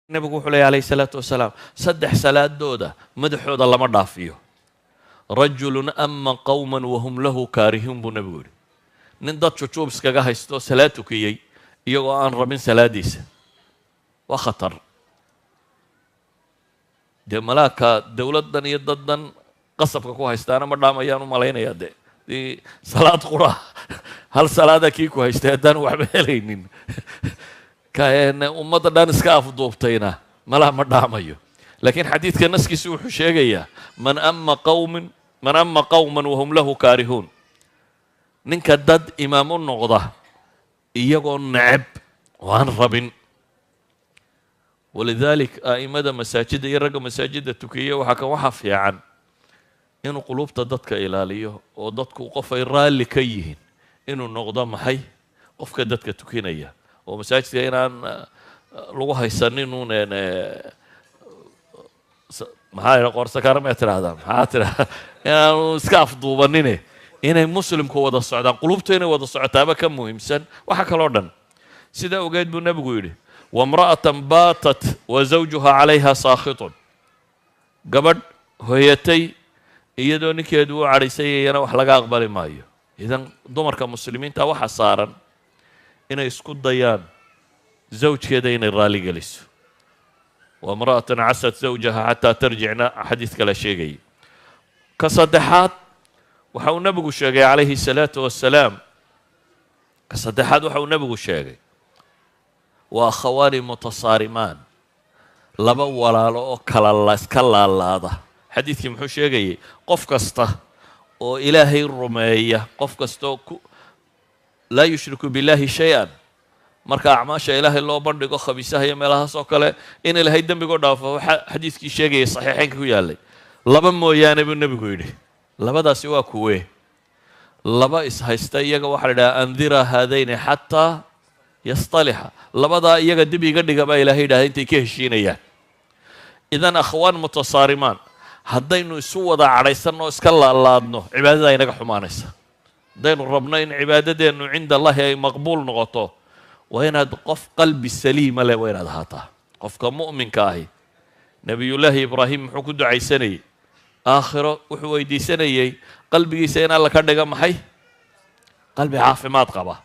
nabigu wuxuu leeyahay alayhi salaatu wasalaam saddex salaadooda madaxooda lama dhaafiyo rajulun ama qawman wahum lahu kaarihun buu nabigu yidhi nin dad jujuub iskaga haysto salaad tukiyey iyagoo aan rabin salaadiisa waa khatar dee malaaka dowladdan iyo daddan qasabka ku haystaana ma dhaamayaan u malaynayaa dee salaad qura hal salaada kii ku haystay haddaan waxba helaynin ummadda dhan iska afduubtayna malaha ma dhaamayo laakiin xadiidka naskiisu wuxuu sheegayaa man ama qawman wahum lahu kaarihuun ninka dad imaam u noqda iyagoo neceb oo aan rabin walidalik a'imada masaajidda iyo ragga masaajidda tukiya waxaa fiican inuu qulubta dadka ilaaliyo oo dadku qof ay raalli ka yihiin inuu noqdo maxay qofka dadka tukinaya oo masaajidka inaan lagu haysanin uun maxaa qorsakaara ma tiraahdaa maxaa tiraahdaa inaanu iska afduubanine inay muslimku wada socdaan qulubtu inay wada socotaaba ka muhiimsan waxa kaloo dhan sidaa ogeed buu nabigu yidhi wamra'atan baatat wa zawjuha calayha saakhitun gabadh hoyatay iyadoo ninkeedu u cadhaysayayana wax laga aqbali maayo idan dumarka muslimiinta waxa saaran inay isku dayaan zawjkeeda inay raali geliso wamra'atan casat zawjaha xataa tarjicna xadiid kale sheegayay ka saddexaad waxa uu nabigu sheegay calayhi salaatu wassalaam ka saddexaad waxa uu nabigu sheegay waa akhawaani mutasaarimaan laba walaalo oo iska laalaada xadiidkii muxuu sheegayay qof kasta oo ilaahay rumeeya qof kastaoo laa yushriku billahi shay-an marka acmaasha ilaahay loo bandhigo khabiisaha iyo meelahaas oo kale in ilaahay dembigoo dhaafo waxaa xadiidkii sheegayay saxiixeynka ku yaallay laba mooyaane buu nebigu yidhi labadaasi waa kuwee laba ishaysta iyaga waxaa la idhaha andira haadayni xataa yastalixa labadaa iyaga dib iga dhiga baa ilaahay yidhahda intay ka heshiinayaan idan akhwaan mutasaarimaan haddaynu isu wada cadhaysanno o iska laalaadno cibaadada inaga xumaanaysa haddaynu rabno in cibaadadeennu cinda allahi ay maqbuul noqoto waa inaad qof qalbi saliima leh waa inaad ahaataa qofka mu'minka ahi nebiyullaahi ibraahim muxuu ku ducaysanayey aakhiro wuxuu weydiisanayey qalbigiisa in alla ka dhiga maxay qalbi caafimaad qaba